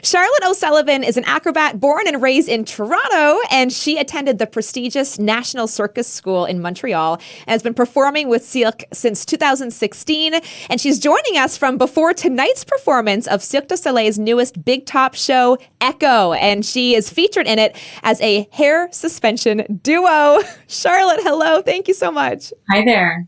Charlotte O'Sullivan is an acrobat born and raised in Toronto, and she attended the prestigious National Circus School in Montreal and has been performing with Cirque since 2016. And she's joining us from before tonight's performance of Cirque du Soleil's newest big top show, Echo. And she is featured in it as a hair suspension duo. Charlotte, hello. Thank you so much. Hi there.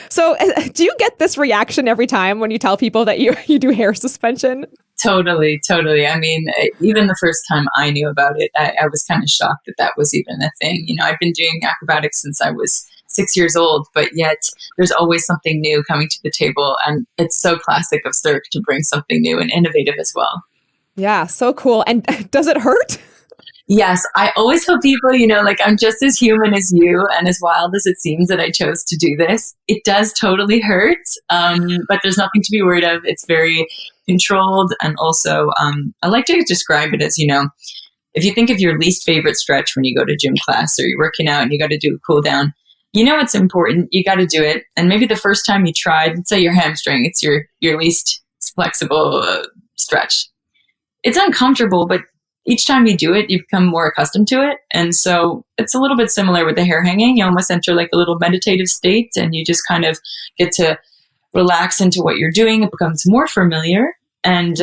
So do you get this reaction every time when you tell people that you do hair suspension? Totally. I mean, even the first time I knew about it, I was kind of shocked that that was even a thing. You know, I've been doing acrobatics since I was 6 years old, but yet there's always something new coming to the table. And it's so classic of Cirque to bring something new and innovative as well. Yeah, so cool. And does it hurt? Yes, I always tell people, you know, like I'm just as human as you and as wild as it seems that I chose to do this. It does totally hurt, but there's nothing to be worried of. It's very controlled. And also, I like to describe it as, you know, if you think of your least favorite stretch when you go to gym class or you're working out and you got to do a cool down, you know it's important. You got to do it. And maybe the first time you tried, let's say your hamstring, it's your least flexible stretch. It's uncomfortable, but each time you do it, you become more accustomed to it. And so it's a little bit similar with the hair hanging. You almost enter like a little meditative state and you just kind of get to relax into what you're doing. It becomes more familiar. And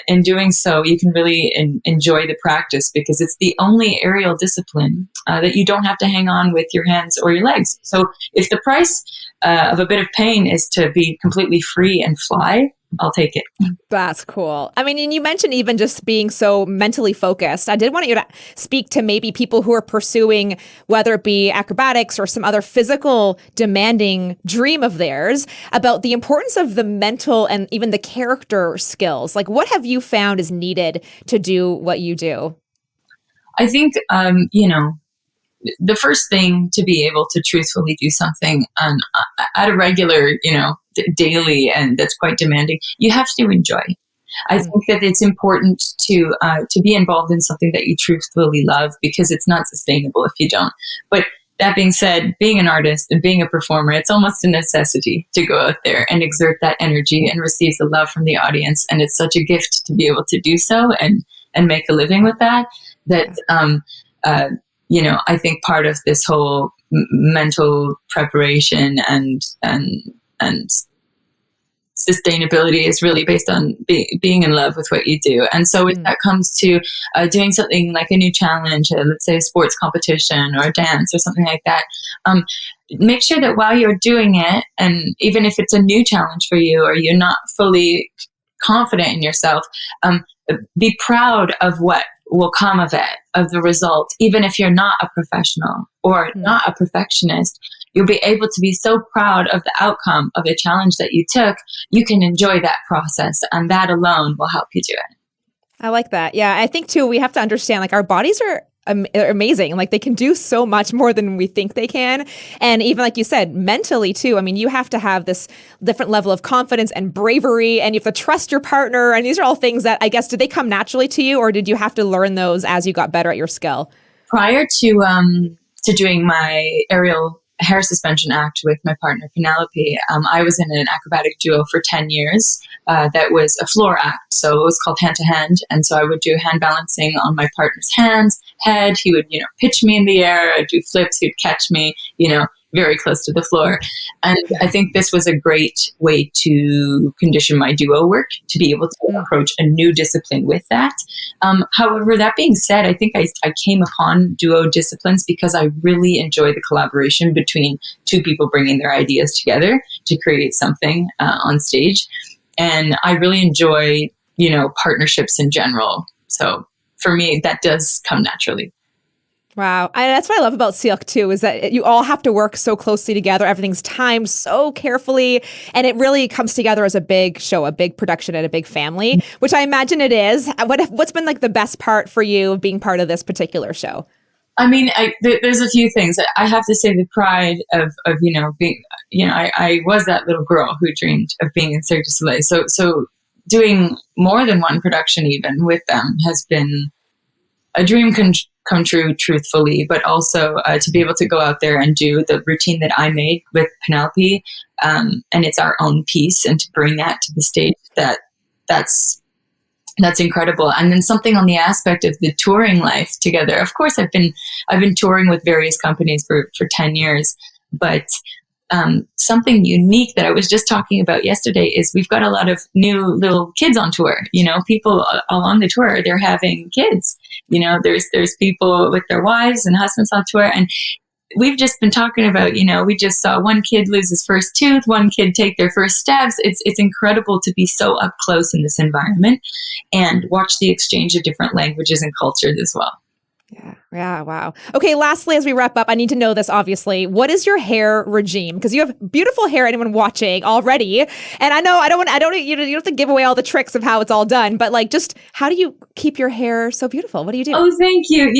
in doing so, you can really enjoy the practice because it's the only aerial discipline that you don't have to hang on with your hands or your legs. So if the price of a bit of pain is to be completely free and fly, I'll take it. That's cool. I mean, and you mentioned even just being so mentally focused. I did want you to speak to maybe people who are pursuing, whether it be acrobatics or some other physical demanding dream of theirs, about the importance of the mental and even the character skills. Like, what have you found is needed to do what you do? I think, you know, the first thing to be able to truthfully do something at a regular, you know, daily, and that's quite demanding, you have to enjoy. I think that it's important to be involved in something that you truthfully love because it's not sustainable if you don't. But that being said, being an artist and being a performer, it's almost a necessity to go out there and exert that energy and receive the love from the audience. And it's such a gift to be able to do so and make a living with that. You know, I think part of this whole mental preparation and sustainability is really based on being in love with what you do. And so when that comes to doing something like a new challenge, let's say a sports competition or a dance or something like that, make sure that while you're doing it, and even if it's a new challenge for you or you're not fully confident in yourself, be proud of what will come of it, of the result. Even if you're not a professional or not a perfectionist, you'll be able to be so proud of the outcome of a challenge that you took. You can enjoy that process, and that alone will help you do it. I like that. Yeah, I think too, we have to understand like our bodies are amazing. Like they can do so much more than we think they can. And even like you said, mentally too, I mean, you have to have this different level of confidence and bravery, and you have to trust your partner. And these are all things that I guess, did they come naturally to you, or did you have to learn those as you got better at your skill? Prior to doing my aerial hair suspension act with my partner Penelope, I was in an acrobatic duo for 10 years. That was a floor act, so it was called hand to hand. And so I would do hand balancing on my partner's head. He would, you know, pitch me in the air. I'd do flips. He'd catch me, you know, very close to the floor. And I think this was a great way to condition my duo work, to be able to approach a new discipline with that. However, that being said, I think I came upon duo disciplines because I really enjoy the collaboration between two people bringing their ideas together to create something on stage. And I really enjoy, you know, partnerships in general. So for me, that does come naturally. Wow. That's what I love about Cirque too, is that you all have to work so closely together. Everything's timed so carefully, and it really comes together as a big show, a big production, and a big family, which I imagine it is. What's been like the best part for you of being part of this particular show? I mean, there's a few things. I have to say the pride of you know, being, you know, I was that little girl who dreamed of being in Cirque du Soleil. So doing more than one production even with them has been a dream come true, truthfully, but also to be able to go out there and do the routine that I made with Penelope, and it's our own piece, and to bring that to the stage, that's That's incredible. And then something on the aspect of the touring life together. Of course, I've been touring with various companies for 10 years, but something unique that I was just talking about yesterday is we've got a lot of new little kids on tour. People along the tour, they're having kids. There's people with their wives and husbands on tour, and we've just been talking about, we just saw one kid lose his first tooth, one kid take their first steps. It's incredible to be so up close in this environment and watch the exchange of different languages and cultures as well. Yeah. Wow. Okay. Lastly, as we wrap up, I need to know this, obviously. What is your hair regime? Because you have beautiful hair, anyone watching already. And I know you don't have to give away all the tricks of how it's all done, but like, just how do you keep your hair so beautiful? What do you do? Oh, thank you.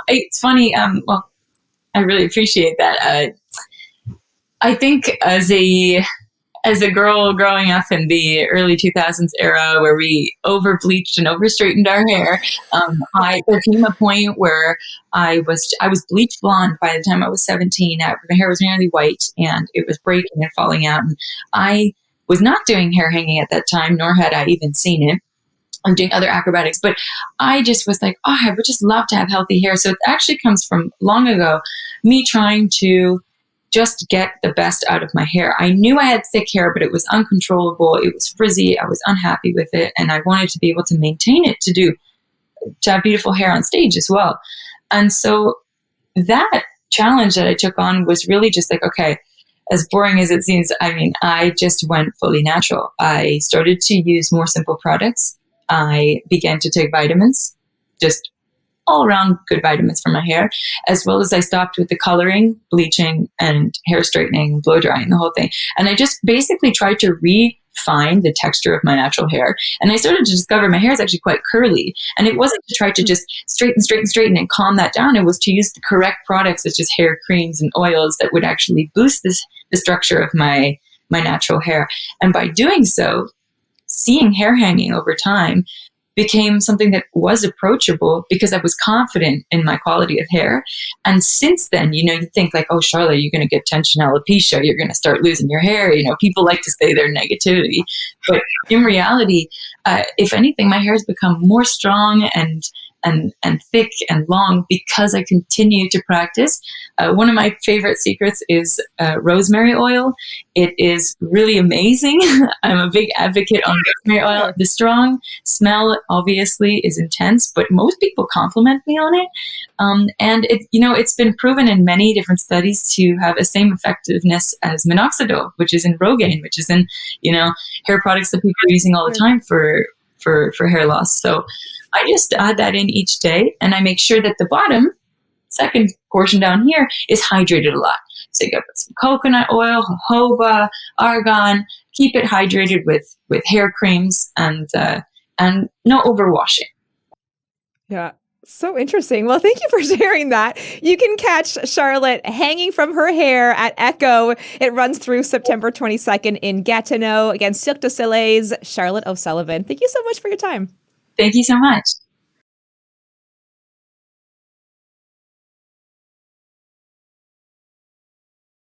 It's funny. Well, I really appreciate that. I think as a girl growing up in the early 2000s era where we over bleached and over straightened our hair, there came a point where I was bleach blonde by the time I was 17. My hair was nearly white and it was breaking and falling out. And I was not doing hair hanging at that time, nor had I even seen it. I'm doing other acrobatics, but I just was like, I would just love to have healthy hair. So it actually comes from long ago, me trying to just get the best out of my hair. I knew I had thick hair, but it was uncontrollable. It was frizzy. I was unhappy with it. And I wanted to be able to maintain it to have beautiful hair on stage as well. And so that challenge that I took on was really just like, okay, as boring as it seems, I just went fully natural. I started to use more simple products. I began to take vitamins, just all around good vitamins for my hair, as well as I stopped with the coloring, bleaching, and hair straightening, blow drying, the whole thing. And I just basically tried to refine the texture of my natural hair. And I started to discover my hair is actually quite curly. And it wasn't to try to just straighten and calm that down. It was to use the correct products, such as hair creams and oils that would actually boost the structure of my natural hair. And by doing so, seeing hair hanging over time became something that was approachable because I was confident in my quality of hair. And since then, you think like, oh, Charlotte, you're going to get tension alopecia. You're going to start losing your hair. People like to say their negativity. But in reality, if anything, my hair has become more strong and thick and long because I continue to practice. One of my favorite secrets is rosemary oil. It is really amazing. I'm a big advocate on rosemary oil. The strong smell obviously is intense, but most people compliment me on it. And it's been proven in many different studies to have the same effectiveness as minoxidil, which is in Rogaine, which is in hair products that people are using all the time for hair loss. So I just add that in each day, and I make sure that the bottom, second portion down here, is hydrated a lot. So you got some coconut oil, jojoba, argan. Keep it hydrated with hair creams and no overwashing. Yeah. So interesting. Well, thank you for sharing that. You can catch Charlotte hanging from her hair at Echo. It runs through September 22nd in Gatineau. Again, Cirque du Soleil's Charlotte O'Sullivan. Thank you so much for your time. Thank you so much.